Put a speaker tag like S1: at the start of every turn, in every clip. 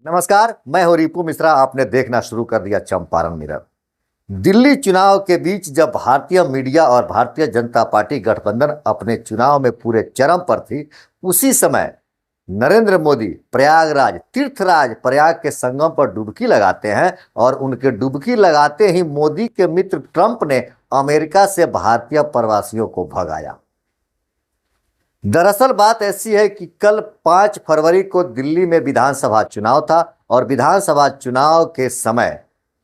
S1: नमस्कार, मैं हूं रिपू मिश्रा। आपने देखना शुरू कर दिया चंपारण मिरर। दिल्ली चुनाव के बीच जब भारतीय मीडिया और भारतीय जनता पार्टी गठबंधन अपने चुनाव में पूरे चरम पर थी, उसी समय नरेंद्र मोदी प्रयागराज तीर्थराज प्रयाग के संगम पर डुबकी लगाते हैं और उनके डुबकी लगाते ही मोदी के मित्र ट्रंप ने अमेरिका से भारतीय प्रवासियों को भगाया। दरअसल बात ऐसी है कि कल 5 फरवरी को दिल्ली में विधानसभा चुनाव था और विधानसभा चुनाव के समय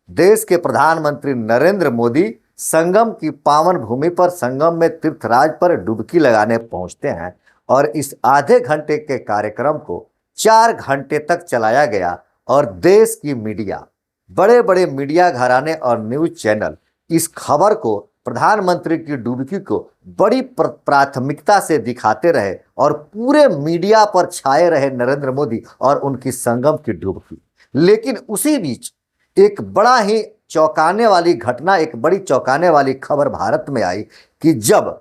S1: देश के प्रधानमंत्री नरेंद्र मोदी संगम की पावन भूमि पर संगम में तीर्थराज पर डुबकी लगाने पहुंचते हैं और इस आधे घंटे के कार्यक्रम को 4 घंटे तक चलाया गया और देश की मीडिया, बड़े बड़े मीडिया घराने और न्यूज चैनल इस खबर को, प्रधानमंत्री की डुबकी को बड़ी प्राथमिकता से दिखाते रहे और पूरे मीडिया पर छाए रहे नरेंद्र मोदी और उनकी संगम की डुबकी। लेकिन उसी बीच एक बड़ा ही चौंकाने वाली घटना, एक बड़ी चौंकाने वाली खबर भारत में आई कि जब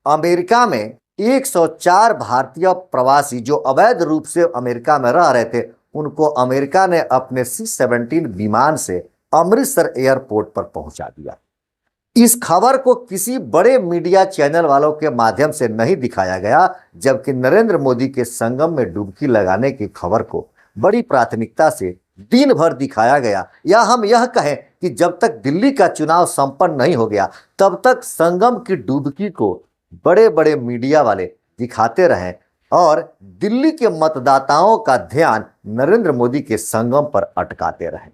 S1: अमेरिका में 104 भारतीय प्रवासी जो अवैध रूप से अमेरिका में रह रहे थे, उनको अमेरिका ने अपने C-17 विमान से अमृतसर एयरपोर्ट पर पहुंचा दिया। इस खबर को किसी बड़े मीडिया चैनल वालों के माध्यम से नहीं दिखाया गया, जबकि नरेंद्र मोदी के संगम में डुबकी लगाने की खबर को बड़ी प्राथमिकता से दिन भर दिखाया गया। या हम यह कहें कि जब तक दिल्ली का चुनाव संपन्न नहीं हो गया, तब तक संगम की डुबकी को बड़े बड़े मीडिया वाले दिखाते रहे और दिल्ली के मतदाताओं का ध्यान नरेंद्र मोदी के संगम पर अटकाते रहे।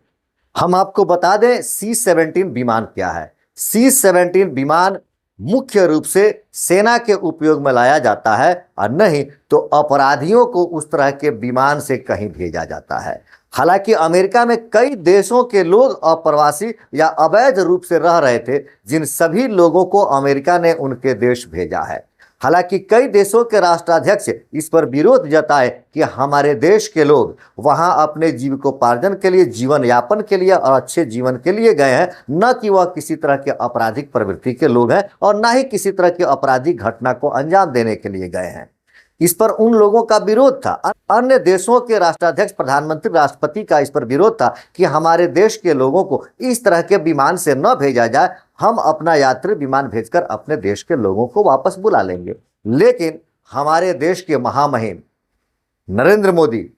S1: हम आपको बता दें, C-17 विमान क्या है। C-17 विमान मुख्य रूप से सेना के उपयोग में लाया जाता है और नहीं तो अपराधियों को उस तरह के विमान से कहीं भेजा जाता है। हालांकि अमेरिका में कई देशों के लोग अप्रवासी या अवैध रूप से रह रहे थे, जिन सभी लोगों को अमेरिका ने उनके देश भेजा है। हालांकि कई देशों के राष्ट्राध्यक्ष इस पर विरोध जताए कि हमारे देश के लोग वहां अपने जीविकोपार्जन के लिए, जीवन यापन के लिए और अच्छे जीवन के लिए गए हैं, न कि वह किसी तरह के आपराधिक प्रवृत्ति के लोग हैं और न ही किसी तरह की आपराधिक घटना को अंजाम देने के लिए गए हैं। इस पर उन लोगों का विरोध था। अन्य देशों के राष्ट्राध्यक्ष, प्रधानमंत्री, राष्ट्रपति का इस पर विरोध था कि हमारे देश के लोगों को इस तरह के विमान से न भेजा जाए, हम अपना यात्री विमान भेजकर अपने देश के लोगों को वापस बुला लेंगे। लेकिन हमारे देश के महामहिम नरेंद्र मोदी,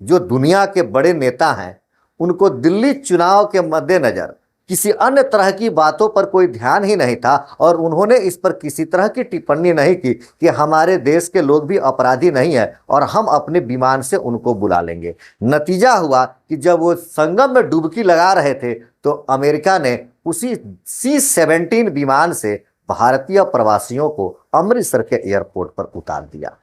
S1: जो दुनिया के बड़े नेता हैं, उनको दिल्ली चुनाव के मद्देनजर किसी अन्य तरह की बातों पर कोई ध्यान ही नहीं था और उन्होंने इस पर किसी तरह की टिप्पणी नहीं की कि हमारे देश के लोग भी अपराधी नहीं है और हम अपने विमान से उनको बुला लेंगे। नतीजा हुआ कि जब वो संगम में डुबकी लगा रहे थे तो अमेरिका ने उसी C-17 विमान से भारतीय प्रवासियों को अमृतसर के एयरपोर्ट पर उतार दिया।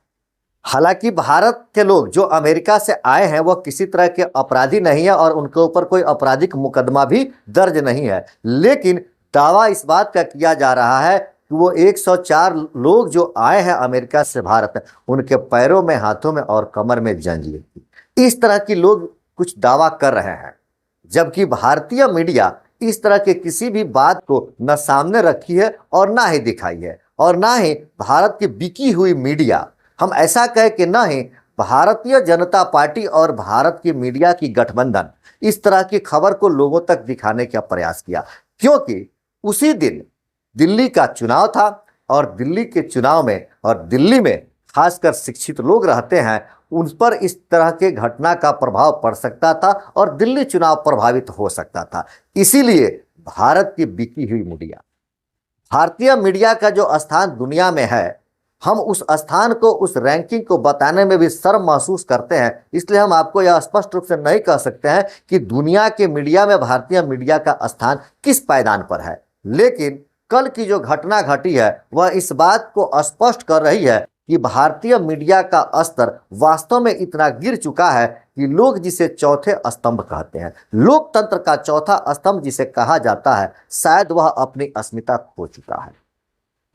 S1: हालांकि भारत के लोग जो अमेरिका से आए हैं वह किसी तरह के अपराधी नहीं है और उनके ऊपर कोई आपराधिक मुकदमा भी दर्ज नहीं है, लेकिन दावा इस बात का किया जा रहा है कि वो 104 लोग जो आए हैं अमेरिका से भारत में, उनके पैरों में, हाथों में और कमर में जंजीर थी। इस तरह की लोग कुछ दावा कर रहे हैं, जबकि भारतीय मीडिया इस तरह के किसी भी बात को न सामने रखी है और ना ही दिखाई है और ना ही भारत की बिकी हुई मीडिया, हम ऐसा कहें कि न ही भारतीय जनता पार्टी और भारत की मीडिया की गठबंधन इस तरह की खबर को लोगों तक दिखाने का प्रयास किया, क्योंकि उसी दिन दिल्ली का चुनाव था और दिल्ली के चुनाव में और दिल्ली में खासकर शिक्षित लोग रहते हैं, उन पर इस तरह के घटना का प्रभाव पड़ सकता था और दिल्ली चुनाव प्रभावित हो सकता था। इसीलिए भारत की बिकी हुई मीडिया, भारतीय मीडिया का जो स्थान दुनिया में है, हम उस स्थान को, उस रैंकिंग को बताने में भी शर्म महसूस करते हैं। इसलिए हम आपको यह स्पष्ट रूप से नहीं कह सकते हैं कि दुनिया के मीडिया में भारतीय मीडिया का स्थान किस पायदान पर है। लेकिन कल की जो घटना घटी है वह इस बात को स्पष्ट कर रही है कि भारतीय मीडिया का स्तर वास्तव में इतना गिर चुका है कि लोग जिसे चौथे स्तंभ कहते हैं, लोकतंत्र का चौथा स्तंभ जिसे कहा जाता है, शायद वह अपनी अस्मिता खो चुका है।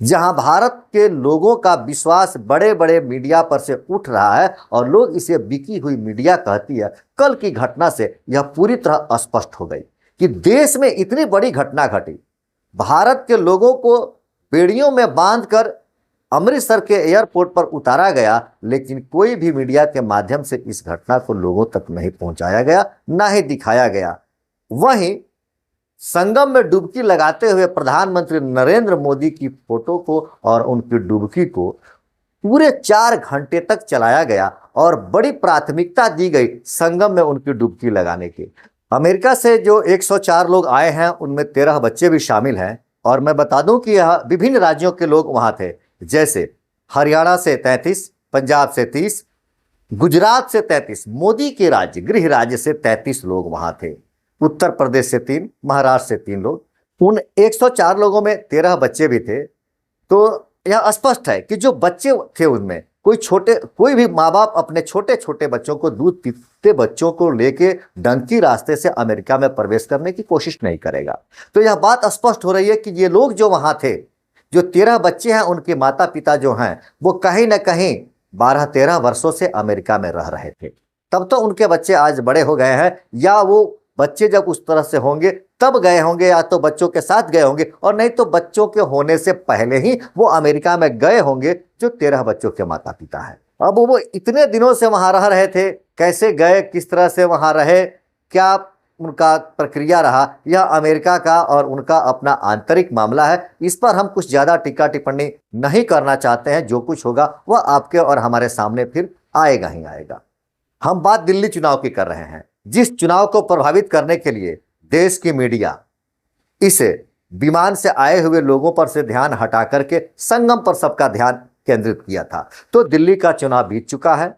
S1: जहां भारत के लोगों का विश्वास बड़े बड़े मीडिया पर से उठ रहा है और लोग इसे बिकी हुई मीडिया कहती है, कल की घटना से यह पूरी तरह स्पष्ट हो गई कि देश में इतनी बड़ी घटना घटी, भारत के लोगों को बेड़ियों में बांधकर अमृतसर के एयरपोर्ट पर उतारा गया, लेकिन कोई भी मीडिया के माध्यम से इस घटना को लोगों तक नहीं पहुंचाया गया, ना ही दिखाया गया। वहीं संगम में डुबकी लगाते हुए प्रधानमंत्री नरेंद्र मोदी की फोटो को और उनकी डुबकी को पूरे 4 घंटे तक चलाया गया और बड़ी प्राथमिकता दी गई संगम में उनकी डुबकी लगाने की। अमेरिका से जो 104 लोग आए हैं उनमें 13 बच्चे भी शामिल हैं। और मैं बता दूं कि यह विभिन्न राज्यों के लोग वहां थे, जैसे हरियाणा से 33, पंजाब से 30, गुजरात से 33, मोदी के राज्य गृह राज्य से 33 लोग वहां थे, उत्तर प्रदेश से 3, महाराष्ट्र से 3 लोग। उन 104 लोगों में 13 बच्चे भी थे। तो यह स्पष्ट है कि जो बच्चे थे उनमें कोई भी माँ बाप अपने छोटे छोटे बच्चों को, दूध पीते बच्चों को लेके डंकी रास्ते से अमेरिका में प्रवेश करने की कोशिश नहीं करेगा। तो यह बात स्पष्ट हो रही है कि ये लोग जो वहां थे, जो 13 बच्चे हैं, उनके माता पिता जो हैं वो कहीं ना कहीं 12-13 वर्षों से अमेरिका में रह रहे थे। तब तो उनके बच्चे आज बड़े हो गए हैं, या वो बच्चे जब उस तरह से होंगे तब गए होंगे, या तो बच्चों के साथ गए होंगे, और नहीं तो बच्चों के होने से पहले ही वो अमेरिका में गए होंगे, जो 13 बच्चों के माता पिता हैं। अब वो इतने दिनों से वहां रह रहे थे, कैसे गए, किस तरह से वहां रहे, क्या उनका प्रक्रिया रहा, यह अमेरिका का और उनका अपना आंतरिक मामला है। इस पर हम कुछ ज्यादा टीका टिप्पणी नहीं करना चाहते हैं। जो कुछ होगा वह आपके और हमारे सामने फिर आएगा ही आएगा। हम बात दिल्ली चुनाव की कर रहे हैं, जिस चुनाव को प्रभावित करने के लिए देश की मीडिया इस विमान से आए हुए लोगों पर से ध्यान हटा करके संगम पर सबका ध्यान केंद्रित किया था। तो दिल्ली का चुनाव बीत चुका है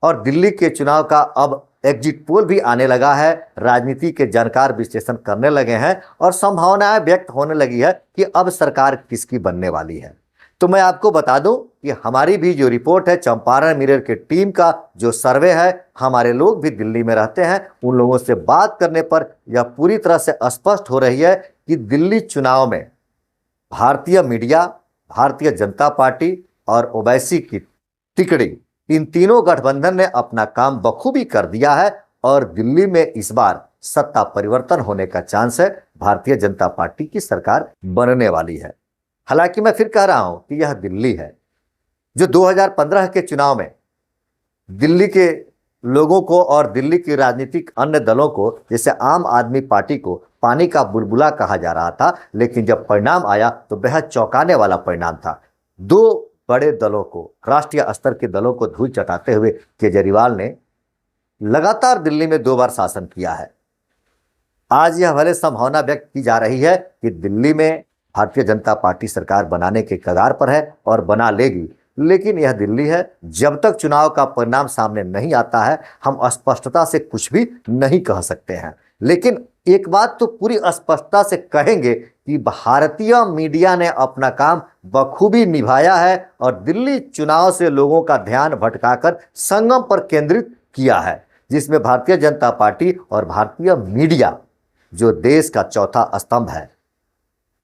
S1: और दिल्ली के चुनाव का अब एग्जिट पोल भी आने लगा है। राजनीति के जानकार विश्लेषण करने लगे हैं और संभावनाएं व्यक्त होने लगी है कि अब सरकार किसकी बनने वाली है। तो मैं आपको बता दूं कि हमारी भी जो रिपोर्ट है, चंपारण मिरर के टीम का जो सर्वे है, हमारे लोग भी दिल्ली में रहते हैं, उन लोगों से बात करने पर यह पूरी तरह से स्पष्ट हो रही है कि दिल्ली चुनाव में भारतीय मीडिया, भारतीय जनता पार्टी और ओवैसी की तिकड़ी, इन तीनों गठबंधन ने अपना काम बखूबी कर दिया है और दिल्ली में इस बार सत्ता परिवर्तन होने का चांस है। भारतीय जनता पार्टी की सरकार बनने वाली है। हालांकि मैं फिर कह रहा हूं कि यह दिल्ली है। जो 2015 के चुनाव में दिल्ली के लोगों को और दिल्ली की राजनीतिक अन्य दलों को, जैसे आम आदमी पार्टी को पानी का बुलबुला कहा जा रहा था, लेकिन जब परिणाम आया तो बेहद चौंकाने वाला परिणाम था। 2 बड़े दलों को, राष्ट्रीय स्तर के दलों को धूल चटाते हुए केजरीवाल ने लगातार दिल्ली में 2 बार शासन किया है। आज यह भले संभावना व्यक्त की जा रही है कि दिल्ली में भारतीय जनता पार्टी सरकार बनाने के कगार पर है और बना लेगी, लेकिन यह दिल्ली है। जब तक चुनाव का परिणाम सामने नहीं आता है, हम स्पष्टता से कुछ भी नहीं कह सकते हैं। लेकिन एक बात तो पूरी स्पष्टता से कहेंगे कि भारतीय मीडिया ने अपना काम बखूबी निभाया है और दिल्ली चुनाव से लोगों का ध्यान भटकाकर संगम पर केंद्रित किया है, जिसमें भारतीय जनता पार्टी और भारतीय मीडिया, जो देश का चौथा स्तंभ है,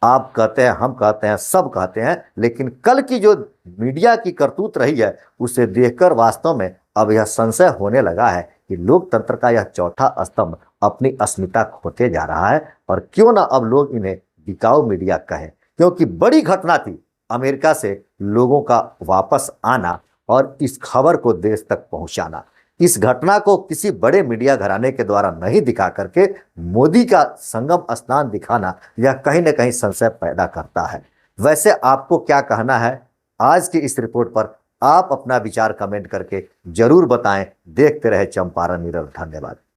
S1: आप कहते हैं, हम कहते हैं, सब कहते हैं, लेकिन कल की जो मीडिया की करतूत रही है उसे देखकर वास्तव में अब यह संशय होने लगा है कि लोकतंत्र का यह चौथा स्तंभ अपनी अस्मिता खोते जा रहा है। और क्यों ना अब लोग इन्हें बिकाऊ मीडिया कहें, क्योंकि बड़ी घटना थी अमेरिका से लोगों का वापस आना और इस खबर को देश तक पहुंचाना। इस घटना को किसी बड़े मीडिया घराने के द्वारा नहीं दिखा करके मोदी का संगम स्नान दिखाना, यह कहीं ना कहीं संशय पैदा करता है। वैसे आपको क्या कहना है आज की इस रिपोर्ट पर? आप अपना विचार कमेंट करके जरूर बताएं। देखते रहे चंपारण मिरर। धन्यवाद।